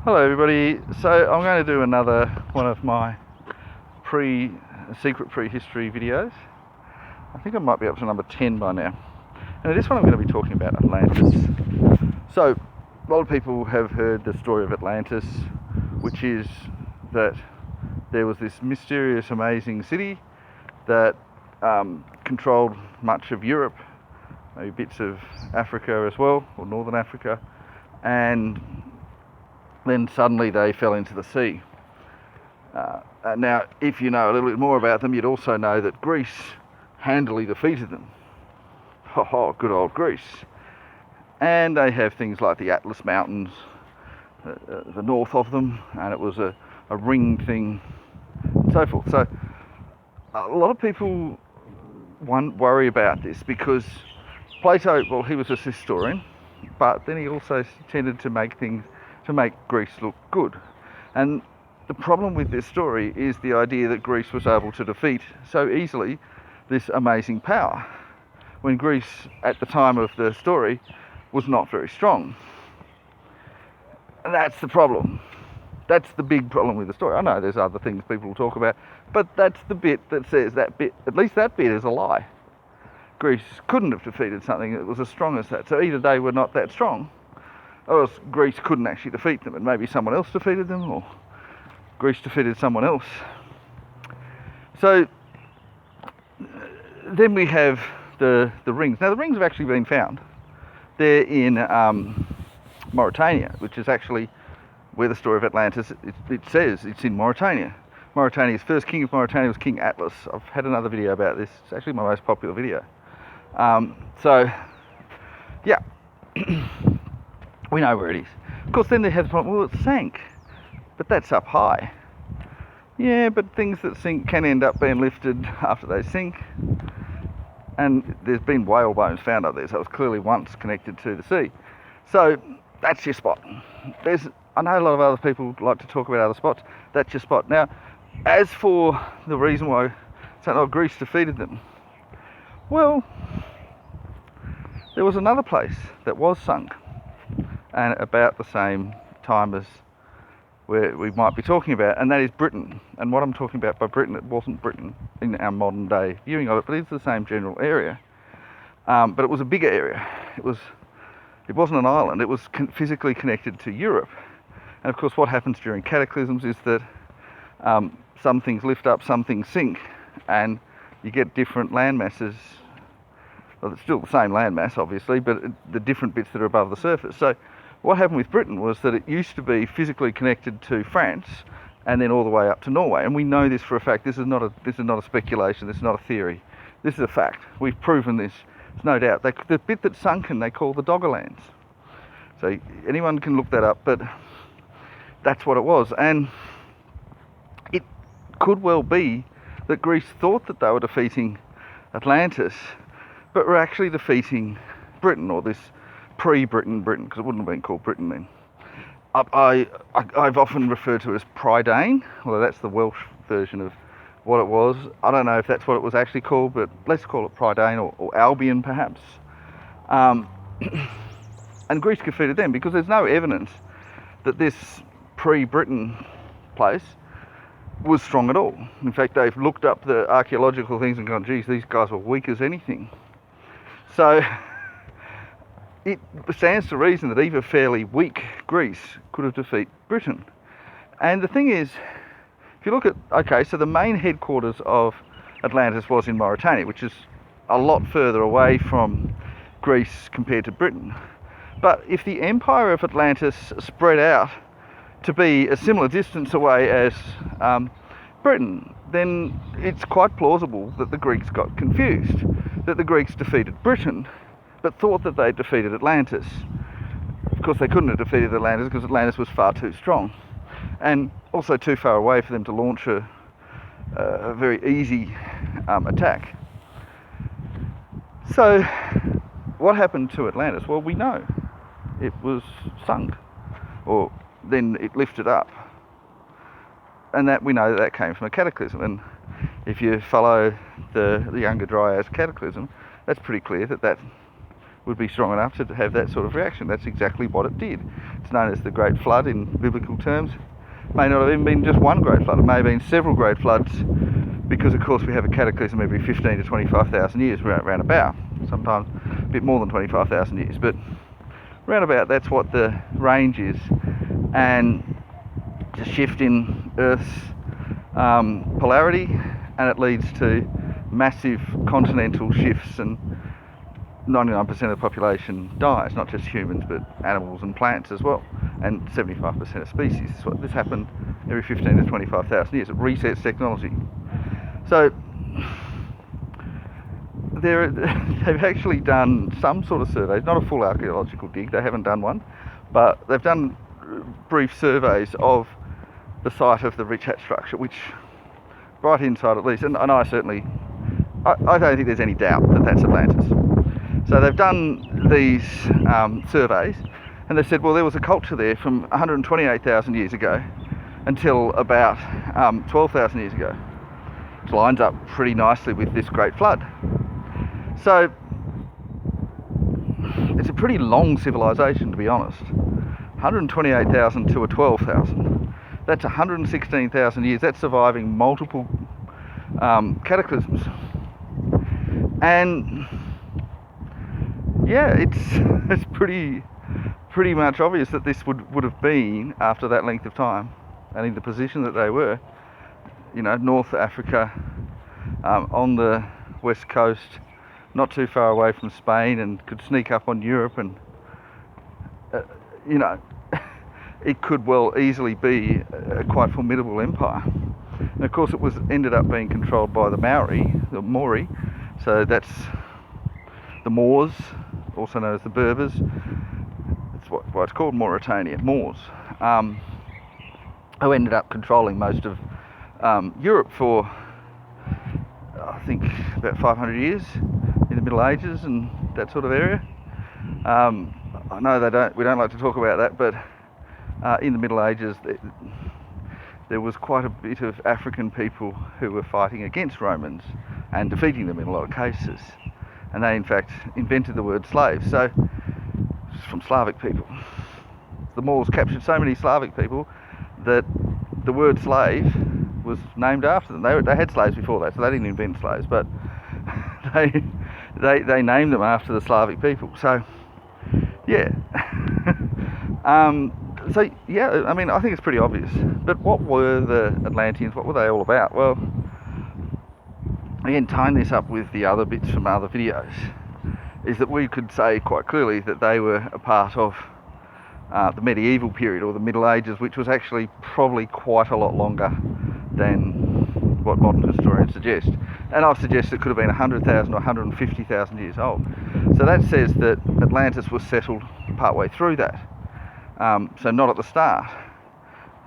Hello everybody, so I'm going to do another one of my secret prehistory videos. I think I might be up to number 10 by now. And in this one I'm going to be talking about Atlantis. So, a lot of people have heard the story of Atlantis, which is that there was this mysterious, amazing city that controlled much of Europe, maybe bits of Africa as well, or Northern Africa, and then suddenly they fell into the sea. Now, if you know a little bit more about them, you'd also know that Greece handily defeated them. Good old Greece. And they have things like the Atlas Mountains, the north of them, and it was a ringed thing, and so forth. So a lot of people worry about this because Plato, well, he was a historian, but then he also tended to make Greece look good. And the problem with this story is the idea that Greece was able to defeat so easily this amazing power, when Greece at the time of the story was not very strong. And that's the problem. That's the big problem with the story. I know there's other things people will talk about, but that's the bit that says that bit, at least that bit, is a lie. Greece couldn't have defeated something that was as strong as that. So either they were not that strong, or else Greece couldn't actually defeat them, and maybe someone else defeated them, or Greece defeated someone else. So then we have the rings. Now the rings have actually been found. They're in Mauritania, which is actually where the story of Atlantis, it says it's in Mauritania. Mauritania's first king of Mauritania was King Atlas. I've had another video about this. It's actually my most popular video. So yeah, we know where it is. Of course, then they have the problem, well, it sank, but that's up high. Yeah, but things that sink can end up being lifted after they sink. And there's been whale bones found up there, so it was clearly once connected to the sea. So that's your spot. I know a lot of other people like to talk about other spots. That's your spot. Now, as for the reason why Greece defeated them, well, there was another place that was sunk, and about the same time as where we might be talking about, and that is Britain. And what I'm talking about by Britain, it wasn't Britain in our modern day viewing of it, but it's the same general area. But it was a bigger area. It wasn't an island. It was physically connected to Europe. And of course, what happens during cataclysms is that some things lift up, some things sink, and you get different land masses. Well, it's still the same land mass, obviously, but the different bits that are above the surface. So what happened with Britain was that it used to be physically connected to France and then all the way up to Norway. And we know this for a fact. This is not a speculation. This is not a theory. This is a fact. We've proven this. There's no doubt. The bit that's sunken, they call the Doggerlands. So anyone can look that up, but that's what it was. And it could well be that Greece thought that they were defeating Atlantis, but were actually defeating Britain, or this pre-Britain, because it wouldn't have been called Britain then. I've often referred to it as Prydain, although that's the Welsh version of what it was. I don't know if that's what it was actually called, but let's call it Prydain, or Albion perhaps. And Greece defeated them because there's no evidence that this pre-Britain place was strong at all. In fact, they've looked up the archaeological things and gone, geez, these guys were weak as anything. So it stands to reason that even fairly weak Greece could have defeated Britain. And the thing is, if you look at, okay, so the main headquarters of Atlantis was in Mauritania, which is a lot further away from Greece compared to Britain. But if the empire of Atlantis spread out to be a similar distance away as Britain, then it's quite plausible that the Greeks got confused, that the Greeks defeated Britain, but thought that they defeated Atlantis. Of course, they couldn't have defeated Atlantis because Atlantis was far too strong, and also too far away for them to launch a very easy attack. So, what happened to Atlantis? Well, we know it was sunk, or then it lifted up, and that we know that came from a cataclysm. And if you follow the Younger Dryas cataclysm, that's pretty clear that would be strong enough to have that sort of reaction. That's exactly what it did. It's known as the Great Flood in biblical terms. May not have even been just one great flood, it may have been several great floods, because of course we have a cataclysm every 15 to 25,000 years, round about, sometimes a bit more than 25,000 years, but round about that's what the range is. And it's a shift in Earth's polarity, and it leads to massive continental shifts, and 99% of the population dies, not just humans but animals and plants as well, and 75% of species. So this happened every 15 to 25,000 years. It resets technology. So they've actually done some sort of surveys, not a full archaeological dig, they haven't done one, but they've done brief surveys of the site of the Rich Hat structure, which right inside at least, and I don't think there's any doubt that that's Atlantis. So they've done these surveys, and they said, well, there was a culture there from 128,000 years ago until about 12,000 years ago, which lines up pretty nicely with this Great Flood. So it's a pretty long civilization, to be honest. 128,000 to a 12,000. That's 116,000 years. That's surviving multiple cataclysms. And yeah, it's pretty much obvious that this would have been, after that length of time, and in the position that they were, North Africa, on the west coast, not too far away from Spain, and could sneak up on Europe, and it could well easily be a quite formidable empire. And of course it ended up being controlled by the Maori, so that's the Moors, also known as the Berbers. That's why it's called Mauritania, Moors, who ended up controlling most of Europe for, I think, about 500 years in the Middle Ages and that sort of area. I know we don't like to talk about that, but in the Middle Ages there was quite a bit of African people who were fighting against Romans and defeating them in a lot of cases. And they in fact invented the word slave, so it's from Slavic people. The Moors captured so many Slavic people that the word slave was named after them. They had slaves before that, so they didn't invent slaves, but they named them after the Slavic people. So yeah. I think it's pretty obvious. But what were the Atlanteans? What were they all about? Well, again, tying this up with the other bits from other videos, is that we could say quite clearly that they were a part of the medieval period, or the Middle Ages, which was actually probably quite a lot longer than what modern historians suggest. And I've suggested it could have been 100,000 or 150,000 years old. So that says that Atlantis was settled partway through that, so not at the start.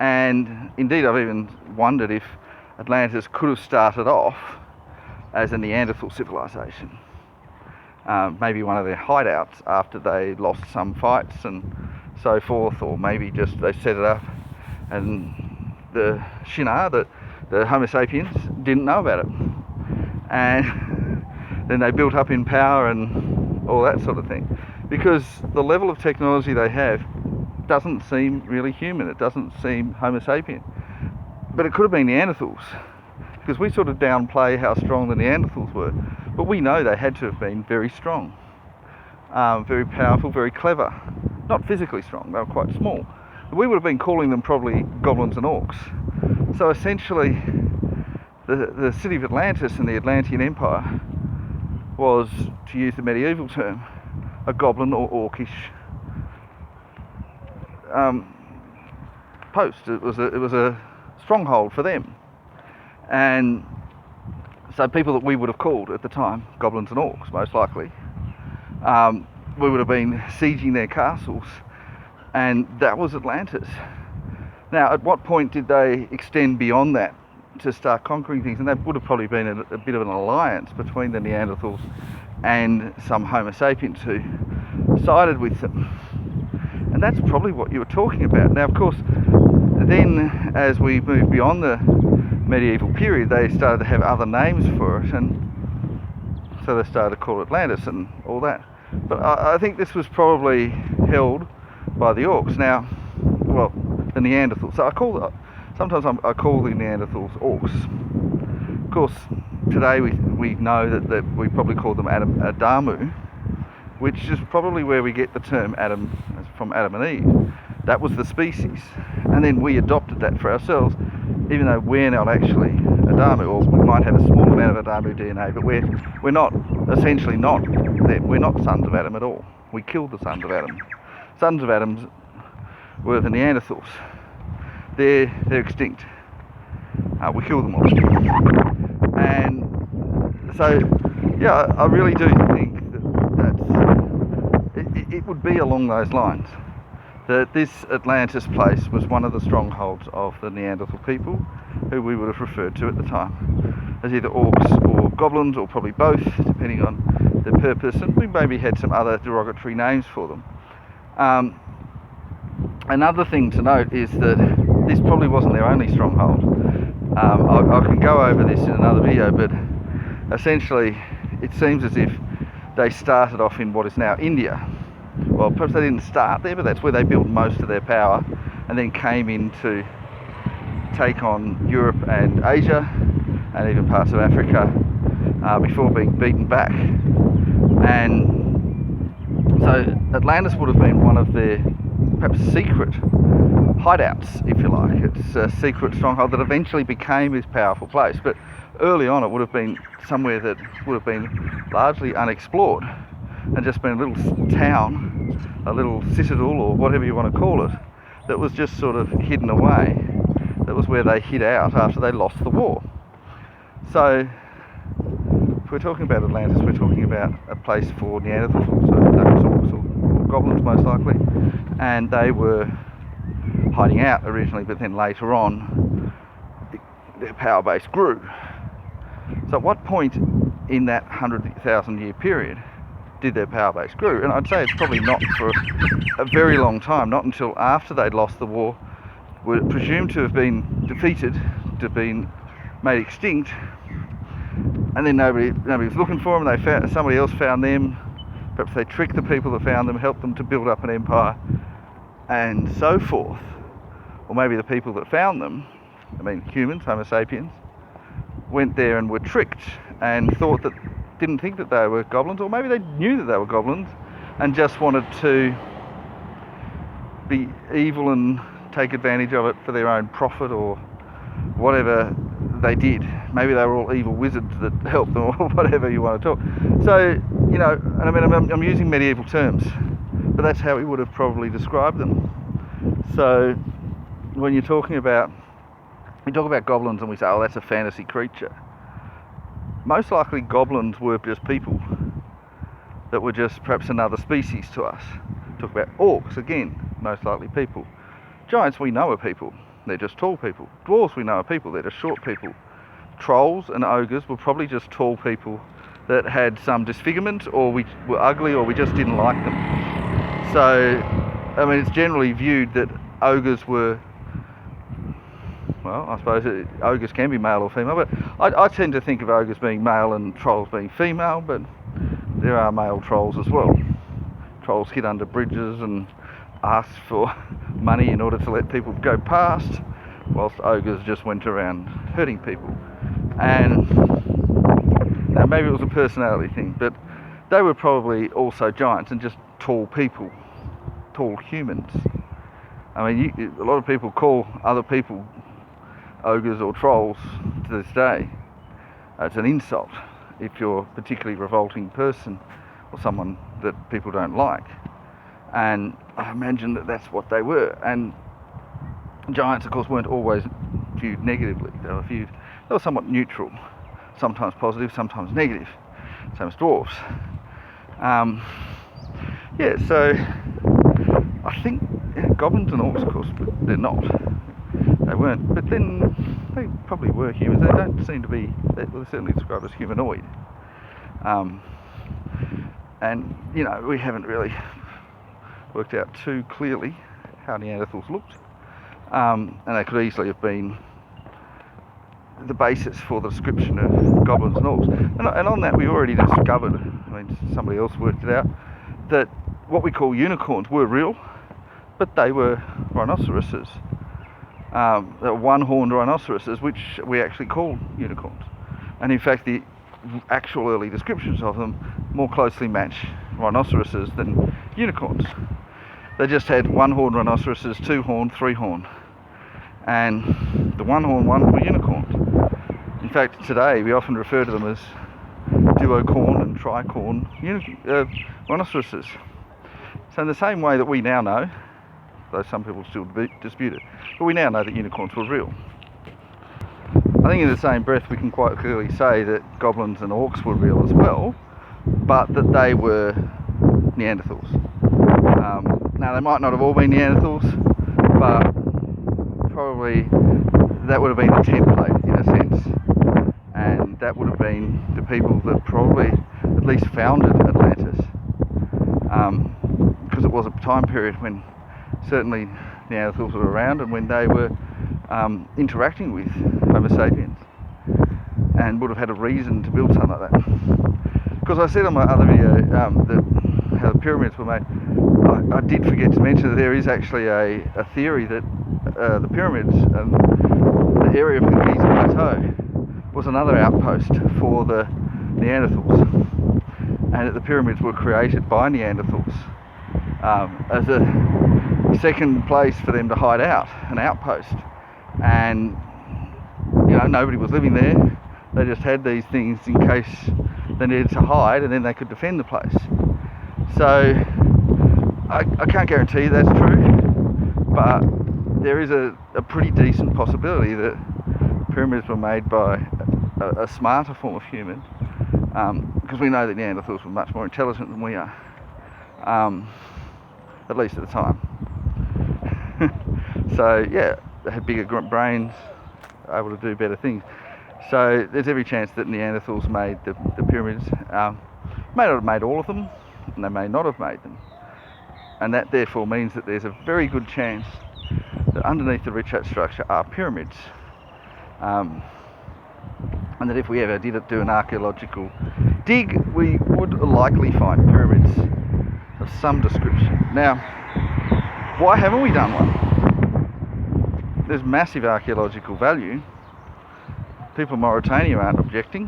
And indeed, I've even wondered if Atlantis could have started off as a Neanderthal civilization, maybe one of their hideouts after they lost some fights and so forth, or maybe just they set it up and the Shinar, the Homo sapiens, didn't know about it, and then they built up in power and all that sort of thing, because the level of technology they have doesn't seem really human. It doesn't seem Homo sapien, but it could have been Neanderthals, because we sort of downplay how strong the Neanderthals were, but we know they had to have been very strong, very powerful, very clever. Not physically strong, they were quite small. We would have been calling them probably goblins and orcs. So essentially the city of Atlantis and the Atlantean Empire was, to use the medieval term, a goblin or orcish post. It was a stronghold for them. And so people that we would have called at the time goblins and orcs, most likely, we would have been sieging their castles, and that was Atlantis. Now, at what point did they extend beyond that to start conquering things? And that would have probably been a bit of an alliance between the Neanderthals and some Homo sapiens who sided with them. And that's probably what you were talking about. Now, of course, then as we moved beyond the medieval period, they started to have other names for it, and so they started to call it Atlantis and all that. But I think this was probably held by the orcs. Now, well, the Neanderthals. So sometimes I call the Neanderthals orcs. Of course, today we know that we probably call them Adamu, which is probably where we get the term Adam from Adam and Eve. That was the species, and then we adopted that for ourselves, even though we're not actually Adamu, or we might have a small amount of Adamu DNA, but we're not, essentially not, we're not sons of Adam at all. We killed the sons of Adam. Sons of Adam were the Neanderthals. They're extinct. We killed them all. And so, yeah, I really do think that it would be along those lines. That this Atlantis place was one of the strongholds of the Neanderthal people, who we would have referred to at the time as either orcs or goblins, or probably both, depending on their purpose, and we maybe had some other derogatory names for them. Another thing to note is that this probably wasn't their only stronghold. I can go over this in another video, but essentially it seems as if they started off in what is now India. Well, perhaps they didn't start there, but that's where they built most of their power, and then came in to take on Europe and Asia, and even parts of Africa, before being beaten back. And so Atlantis would have been one of their perhaps secret hideouts, if you like. It's a secret stronghold that eventually became this powerful place, but early on it would have been somewhere that would have been largely unexplored, and just been a little town, a little citadel, or whatever you want to call it, that was just sort of hidden away. That was where they hid out after they lost the war. So, if we're talking about Atlantis, we're talking about a place for Neanderthals, so dinosaurs or goblins most likely, and they were hiding out originally, but then later on their power base grew. So at what point in that 100,000 year period did their power base grow? And I'd say it's probably not for a very long time, not until after they'd lost the war, were presumed to have been defeated, to have been made extinct, and then nobody was looking for them. Somebody else found them. Perhaps they tricked the people that found them, helped them to build up an empire, and so forth. Or maybe the people that found them, humans, Homo sapiens, went there and were tricked and didn't think that they were goblins, or maybe they knew that they were goblins and just wanted to be evil and take advantage of it for their own profit, or whatever they did. Maybe they were all evil wizards that helped them, or whatever you want to talk. So, and I'm using medieval terms, but that's how we would have probably described them. So when we talk about goblins and we say, oh, that's a fantasy creature, most likely goblins were just people that were just perhaps another species to us. Talk about orcs, again, most likely people. Giants we know are people, they're just tall people. Dwarves we know are people, they're just short people. Trolls and ogres were probably just tall people that had some disfigurement, or we were ugly, or we just didn't like them. So, it's generally viewed that ogres were, well, I suppose ogres can be male or female, but I tend to think of ogres being male and trolls being female, but there are male trolls as well. Trolls hid under bridges and asked for money in order to let people go past, whilst ogres just went around hurting people. And maybe it was a personality thing, but they were probably also giants and just tall people, tall humans. A lot of people call other people ogres or trolls to this day. It's an insult if you're a particularly revolting person or someone that people don't like. And I imagine that that's what they were. And giants, of course, weren't always viewed negatively. They were somewhat neutral, sometimes positive, sometimes negative, same as dwarves. So I think goblins and orcs, of course, but they're not. They weren't. But then they probably were humans. They don't seem to be, they're certainly described as humanoid. And, we haven't really worked out too clearly how Neanderthals looked. And they could easily have been the basis for the description of goblins and orcs. And on that we already discovered, somebody else worked it out, that what we call unicorns were real, but they were rhinoceroses. They were one-horned rhinoceroses, which we actually call unicorns. And in fact, the actual early descriptions of them more closely match rhinoceroses than unicorns. They just had one-horned rhinoceroses, two-horned, three-horned. And the one-horned ones were unicorns. In fact, today we often refer to them as duocorn and tricorn rhinoceroses. So in the same way that we now know, though some people still dispute it, but we now know that unicorns were real. I think in the same breath we can quite clearly say that goblins and orcs were real as well, but that they were Neanderthals. Now they might not have all been Neanderthals, but probably that would have been the template in a sense, and that would have been the people that probably at least founded Atlantis, because it was a time period when certainly Neanderthals were around and when they were interacting with Homo sapiens, and would have had a reason to build something like that. Because I said on my other video that how the pyramids were made, I did forget to mention that there is actually a theory that the pyramids and the area of the Giza Plateau was another outpost for the Neanderthals, and that the pyramids were created by Neanderthals as a second place for them to hide out, an outpost. And nobody was living there. They just had these things in case they needed to hide, and then they could defend the place. So I can't guarantee that's true, but there is a pretty decent possibility that pyramids were made by a smarter form of human, because we know that Neanderthals were much more intelligent than we are, at least at the time. So yeah, they had bigger brains, able to do better things. So there's every chance that Neanderthals made the pyramids. May not have made all of them, and they may not have made them. And that therefore means that there's a very good chance that underneath the Richat structure are pyramids. And that if we ever did do an archaeological dig, we would likely find pyramids of some description. Now, why haven't we done one? There's massive archaeological value. People in Mauritania aren't objecting.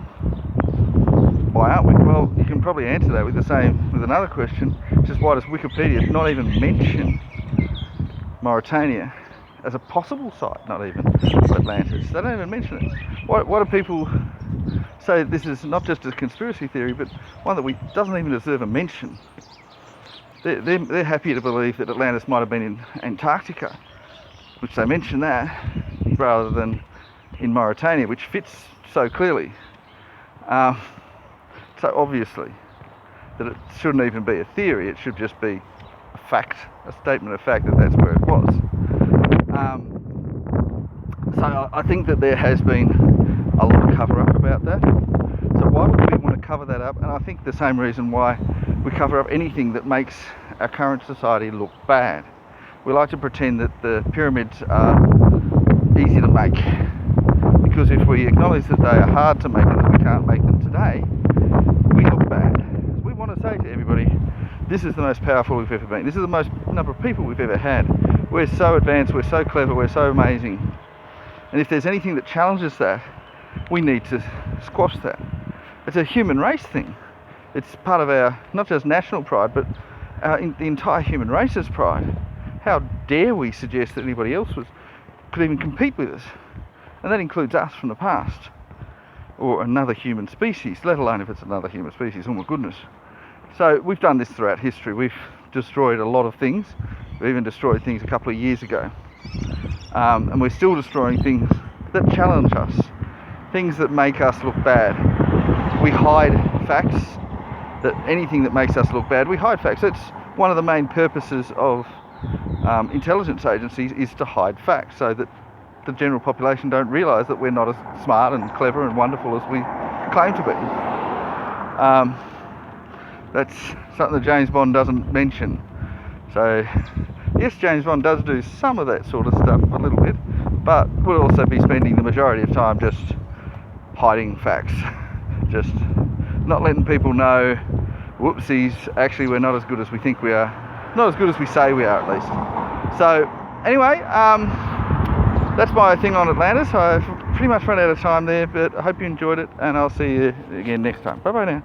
Why aren't we? Well, you can probably answer that with another question, which is why does Wikipedia not even mention Mauritania as a possible site, not even for Atlantis? They don't even mention it. Why do people say this is not just a conspiracy theory, but one that doesn't even deserve a mention? They're happy to believe that Atlantis might have been in Antarctica, which they mention that, rather than in Mauritania, which fits so clearly. So obviously that it shouldn't even be a theory, it should just be a fact, a statement of fact that that's where it was. So I think that there has been a lot of cover up about that. So why would we want to cover that up? And I think the same reason why we cover up anything that makes our current society look bad. We like to pretend that the pyramids are easy to make, because if we acknowledge that they are hard to make and that we can't make them today, we look bad. We want to say to everybody, this is the most powerful we've ever been. This is the most number of people we've ever had. We're so advanced, we're so clever, we're so amazing. And if there's anything that challenges that, we need to squash that. It's a human race thing. It's part of our, not just national pride, but the entire human race's pride. How dare we suggest that anybody else could even compete with us? And that includes us from the past, or another human species, let alone if it's another human species, oh my goodness. So we've done this throughout history. We've destroyed a lot of things. We even destroyed things a couple of years ago. And we're still destroying things that challenge us, things that make us look bad. We hide facts, that anything that makes us look bad, we hide facts. That's one of the main purposes of intelligence agencies, is to hide facts, so that the general population don't realise that we're not as smart and clever and wonderful as we claim to be. That's something that James Bond doesn't mention. So yes, James Bond does do some of that sort of stuff a little bit, but we'll also be spending the majority of time just hiding facts, just not letting people know whoopsies, actually we're not as good as we think we are. Not as good as we say we are, at least. So anyway, that's my thing on Atlantis. I've pretty much run out of time there, but I hope you enjoyed it, and I'll see you again next time. Bye bye now.